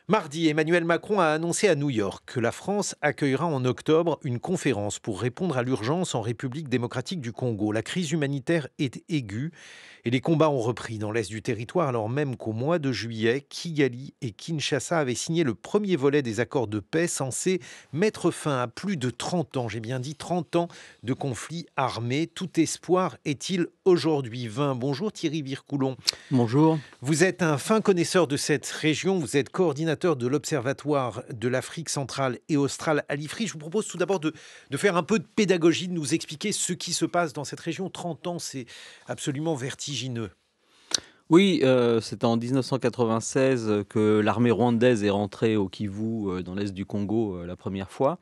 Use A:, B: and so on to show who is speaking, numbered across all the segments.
A: Mardi, Emmanuel Macron a annoncé à New York que la France accueillera en octobre une conférence pour répondre à l'urgence en République démocratique du Congo. La crise humanitaire est aiguë et les combats ont repris dans l'est du territoire alors même qu'au mois de juillet, Kigali et Kinshasa avaient signé le premier volet des accords de paix censés mettre fin à plus de 30 ans, j'ai bien dit 30 ans de conflits armés. Tout espoir est-il aujourd'hui vain? Bonjour Thierry Vircoulon.
B: Bonjour.
A: Vous êtes un fin connaisseur de cette région, vous êtes coordinateur de l'Observatoire de l'Afrique centrale et australe à l'IFRI. Je vous propose tout d'abord de faire un peu de pédagogie, de nous expliquer ce qui se passe dans cette région. 30 ans, c'est absolument vertigineux.
B: Oui, c'est en 1996 que l'armée rwandaise est rentrée au Kivu, dans l'est du Congo, la première fois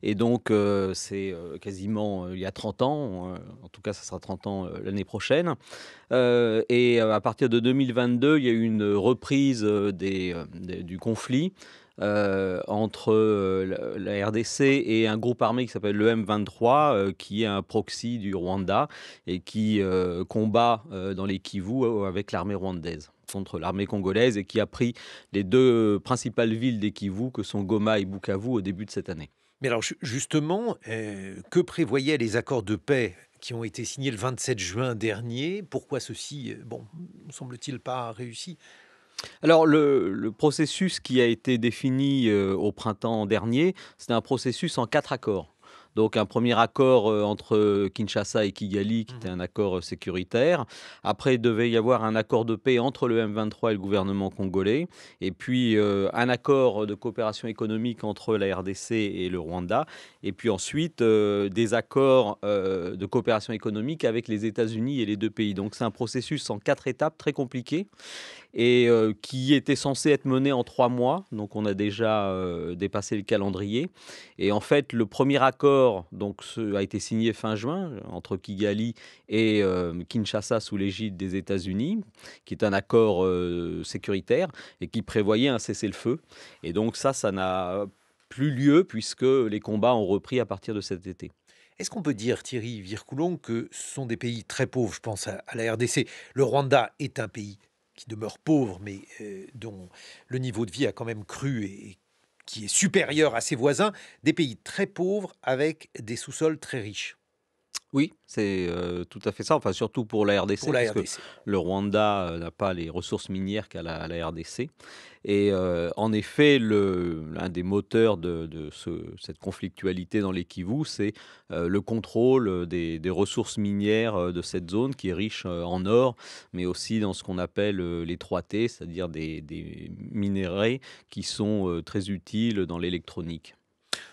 B: et donc c'est, quasiment, il y a 30 ans, en tout cas ça sera 30 ans, l'année prochaine, à partir de 2022, il y a eu une reprise, du conflit, entre, la RDC et un groupe armé qui s'appelle le M23, qui est un proxy du Rwanda et qui combat dans les Kivu avec l'armée rwandaise contre l'armée congolaise et qui a pris les deux principales villes des Kivu que sont Goma et Bukavu au début de cette année.
A: Mais alors justement, que prévoyaient les accords de paix qui ont été signés le 27 juin dernier? Pourquoi ceci, semble-t-il pas réussi?
B: Alors le processus qui a été défini au printemps dernier, c'était un processus en 4 accords. Donc un premier accord entre Kinshasa et Kigali, qui était un accord sécuritaire. Après, il devait y avoir un accord de paix entre le M23 et le gouvernement congolais. Et puis un accord de coopération économique entre la RDC et le Rwanda. Et puis ensuite, des accords de coopération économique avec les États-Unis et les deux pays. Donc c'est un processus en 4 étapes très compliqué et qui était censé être mené en 3 mois. Donc on a déjà dépassé le calendrier. Et en fait, le premier accord a été signé fin juin entre Kigali et Kinshasa sous l'égide des États-Unis, qui est un accord sécuritaire et qui prévoyait un cessez-le-feu. Et donc ça n'a plus lieu puisque les combats ont repris à partir de cet été.
A: Est-ce qu'on peut dire, Thierry Vircoulon, que ce sont des pays très pauvres? Je pense à la RDC. Le Rwanda est un pays qui demeure pauvre, mais dont le niveau de vie a quand même cru et qui est supérieur à ses voisins. Des pays très pauvres avec des sous-sols très riches
B: Oui, c'est tout à fait ça, enfin surtout pour la
A: pour
B: RDC,
A: la
B: puisque
A: RDC.
B: le Rwanda n'a pas les ressources minières qu'a la RDC. Et en effet, l'un des moteurs de cette conflictualité dans les Kivu, c'est le contrôle des ressources minières de cette zone qui est riche en or, mais aussi dans ce qu'on appelle les 3T, c'est-à-dire des minéraux qui sont très utiles dans l'électronique.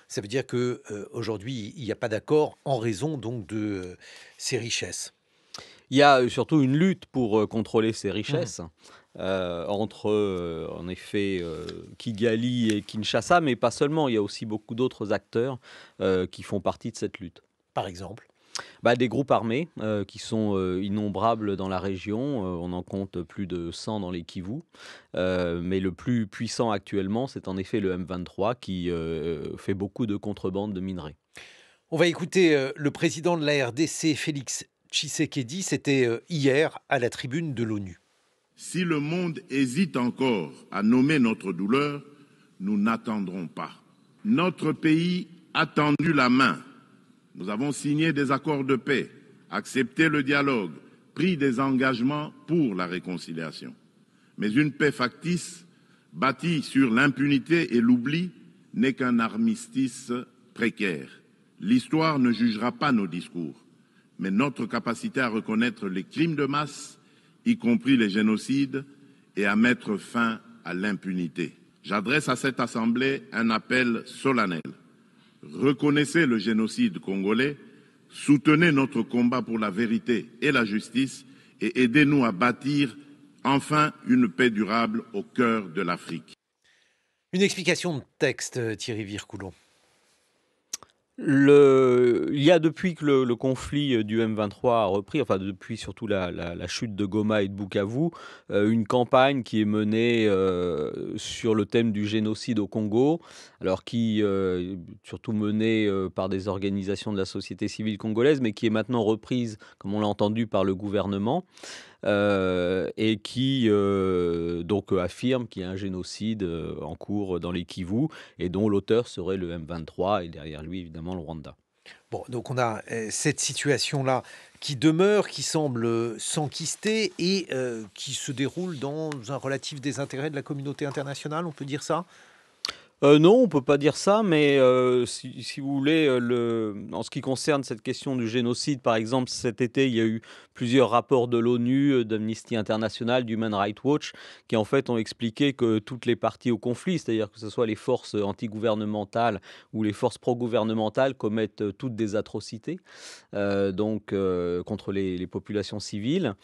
A: Ça veut dire que aujourd'hui, il n'y a pas d'accord en raison donc de ces richesses.
B: Il y a surtout une lutte pour contrôler ces
A: Mhm.
B: richesses entre, en effet, Kigali et Kinshasa, mais pas seulement. Il y a aussi beaucoup d'autres acteurs qui font partie de cette lutte.
A: Par exemple.
B: Bah, des groupes armés qui sont innombrables dans la région. On en compte plus de 100 dans les Kivu. Mais le plus puissant actuellement, c'est en effet le M23 qui fait beaucoup de contrebande de minerais.
A: On va écouter le président de la RDC, Félix Tshisekedi. C'était hier à la tribune de l'ONU.
C: Si le monde hésite encore à nommer notre douleur, nous n'attendrons pas. Notre pays a tendu la main. Nous avons signé des accords de paix, accepté le dialogue, pris des engagements pour la réconciliation. Mais une paix factice, bâtie sur l'impunité et l'oubli, n'est qu'un armistice précaire. L'histoire ne jugera pas nos discours, mais notre capacité à reconnaître les crimes de masse, y compris les génocides, et à mettre fin à l'impunité. J'adresse à cette Assemblée un appel solennel. Reconnaissez le génocide congolais, soutenez notre combat pour la vérité et la justice et aidez-nous à bâtir enfin une paix durable au cœur de l'Afrique.
A: Une explication de texte, Thierry Vircoulon.
B: Il y a depuis que le conflit du M23 a repris, enfin depuis surtout la chute de Goma et de Bukavu, une campagne qui est menée sur le thème du génocide au Congo, alors qui surtout menée par des organisations de la société civile congolaise, mais qui est maintenant reprise, comme on l'a entendu, par le gouvernement. et qui donc affirme qu'il y a un génocide en cours dans les Kivus et dont l'auteur serait le M23 et derrière lui évidemment le Rwanda.
A: Bon, donc on a cette situation-là qui demeure, qui semble s'enquister et qui se déroule dans un relatif désintérêt de la communauté internationale, on peut dire ça?
B: Non, on peut pas dire ça, mais si vous voulez, en ce qui concerne cette question du génocide, par exemple, cet été, il y a eu plusieurs rapports de l'ONU, d'Amnesty International, d'Human Rights Watch, qui en fait ont expliqué que toutes les parties au conflit, c'est-à-dire que ce soit les forces antigouvernementales ou les forces pro-gouvernementales, commettent toutes des atrocités, donc contre les populations civiles.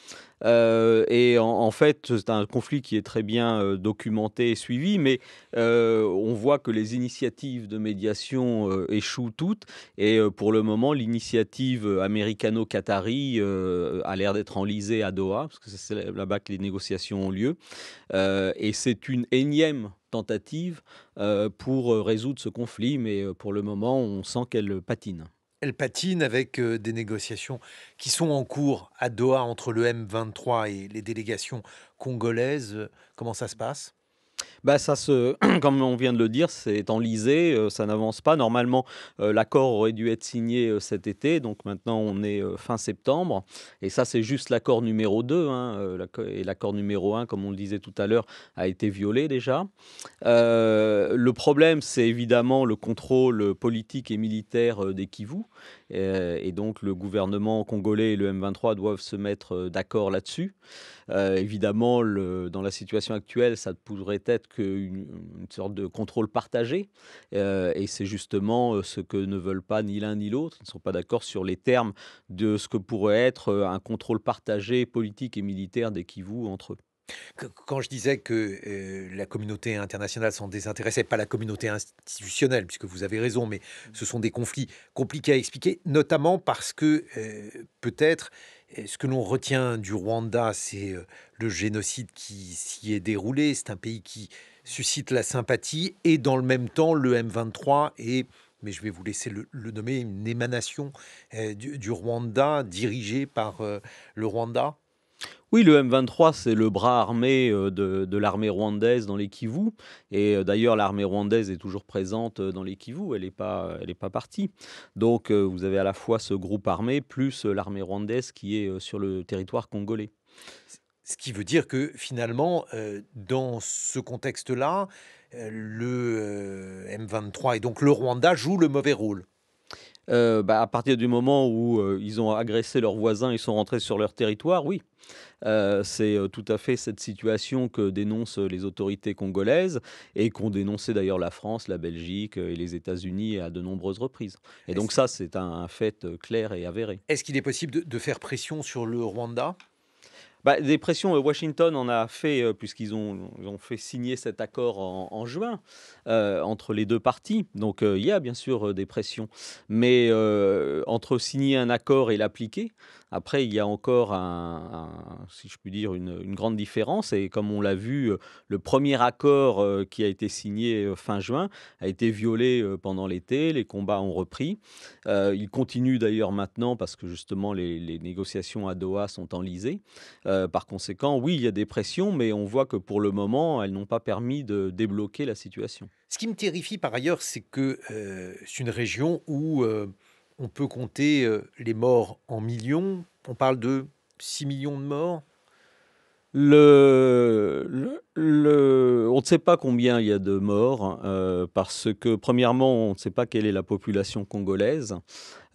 B: Et en fait, c'est un conflit qui est très bien documenté et suivi, mais on voit que les initiatives de médiation échouent toutes. Et pour le moment, l'initiative américano-qatari a l'air d'être enlisée à Doha, parce que c'est là-bas que les négociations ont lieu. Et c'est une énième tentative pour résoudre ce conflit, mais pour le moment, on sent qu'elle patine.
A: Elle patine avec des négociations qui sont en cours à Doha entre le M23 et les délégations congolaises. Comment ça se passe?
B: Bah, comme on vient de le dire, c'est enlisé, ça n'avance pas. Normalement, l'accord aurait dû être signé cet été, donc maintenant on est fin septembre. Et ça, c'est juste l'accord numéro 2, hein, et l'accord numéro 1, comme on le disait tout à l'heure, a été violé déjà. Le problème, c'est évidemment le contrôle politique et militaire des Kivus. Et donc le gouvernement congolais et le M23 doivent se mettre d'accord là-dessus. Évidemment, dans la situation actuelle, ça ne pourrait être qu'une sorte de contrôle partagé. Et c'est justement ce que ne veulent pas ni l'un ni l'autre. Ils ne sont pas d'accord sur les termes de ce que pourrait être un contrôle partagé politique et militaire des Kivus entre eux.
A: Quand je disais que la communauté internationale s'en désintéressait, pas la communauté institutionnelle, puisque vous avez raison, mais ce sont des conflits compliqués à expliquer, notamment parce que peut-être ce que l'on retient du Rwanda, c'est le génocide qui s'y est déroulé. C'est un pays qui suscite la sympathie et dans le même temps, le M23 est, mais je vais vous laisser le nommer, une émanation du Rwanda dirigée par le Rwanda.
B: Oui, le M23, c'est le bras armé de l'armée rwandaise dans les Kivus. Et d'ailleurs, l'armée rwandaise est toujours présente dans les Kivus, elle est pas partie. Donc, vous avez à la fois ce groupe armé, plus l'armée rwandaise qui est sur le territoire congolais.
A: Ce qui veut dire que finalement, dans ce contexte-là, le M23 et donc le Rwanda jouent le mauvais rôle.
B: Bah, à partir du moment où ils ont agressé leurs voisins, ils sont rentrés sur leur territoire, oui. C'est tout à fait cette situation que dénoncent les autorités congolaises et qu'ont dénoncé d'ailleurs la France, la Belgique et les États-Unis à de nombreuses reprises. Et donc
A: Est-ce
B: ça, c'est un fait clair et avéré.
A: est-ce qu'il est possible de faire pression sur le Rwanda?
B: Bah, des pressions, Washington en a fait, ils ont fait signer cet accord en juin entre les deux parties. Donc il y a bien sûr des pressions. Mais entre signer un accord et l'appliquer, après il y a encore si je puis dire, une grande différence. Et comme on l'a vu, le premier accord qui a été signé fin juin a été violé pendant l'été. Les combats ont repris. Il continue d'ailleurs maintenant parce que justement les négociations à Doha sont enlisées. Par conséquent, oui, il y a des pressions, mais on voit que pour le moment, elles n'ont pas permis de débloquer la situation.
A: Ce qui me terrifie par ailleurs, c'est que c'est une région où on peut compter les morts en millions. On parle de 6 millions de morts.
B: On ne sait pas combien il y a de morts, parce que premièrement, on ne sait pas quelle est la population congolaise,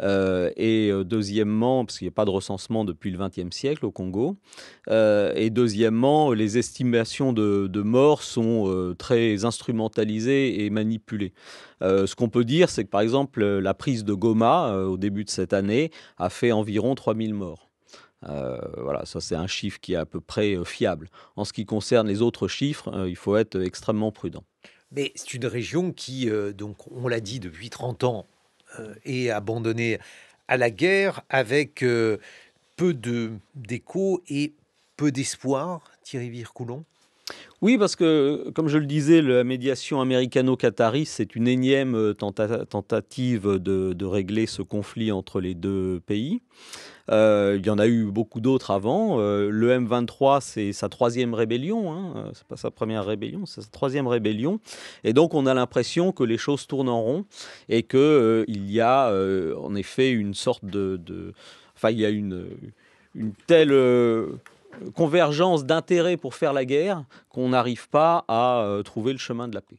B: et deuxièmement, parce qu'il n'y a pas de recensement depuis le XXe siècle au Congo, et deuxièmement, les estimations de morts sont très instrumentalisées et manipulées. Ce qu'on peut dire, c'est que par exemple, la prise de Goma, au début de cette année, a fait environ 3000 morts. Voilà, ça c'est un chiffre qui est à peu près fiable. En ce qui concerne les autres chiffres, il faut être extrêmement prudent.
A: Mais c'est une région qui, donc, on l'a dit depuis 30 ans, est abandonnée à la guerre avec peu d'écho et peu d'espoir, Thierry Vircoulon.
B: Oui, parce que, comme je le disais, la médiation américano-qatari, c'est une énième tentative de régler ce conflit entre les deux pays. Il y en a eu beaucoup d'autres avant. Le M23, c'est sa 3e rébellion. Hein. C'est pas sa première rébellion, c'est sa 3e rébellion. Et donc, on a l'impression que les choses tournent en rond et qu'il y a en effet une sorte Enfin, il y a une telle convergence d'intérêts pour faire la guerre qu'on n'arrive pas à trouver le chemin de la paix.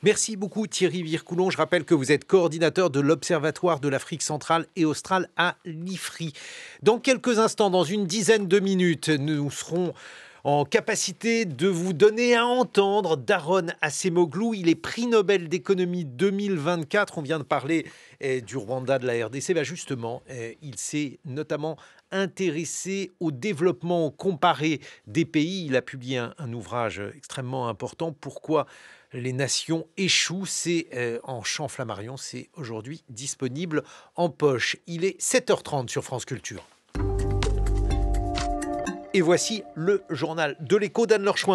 A: Merci beaucoup Thierry Vircoulon. Je rappelle que vous êtes coordinateur de l'Observatoire de l'Afrique centrale et australe à l'IFRI. Dans quelques instants, dans une dizaine de minutes, nous serons en capacité de vous donner à entendre Daron Acemoglu. Il est prix Nobel d'économie 2024. On vient de parler du Rwanda, de la RDC. Justement, il s'est notamment intéressé au développement comparé des pays. Il a publié un ouvrage extrêmement important. Pourquoi les nations échouent, c'est en Champ Flammarion, c'est aujourd'hui disponible en poche. Il est 7h30 sur France Culture. Et voici le journal de l'Écho d'Anne-Laure Chouin.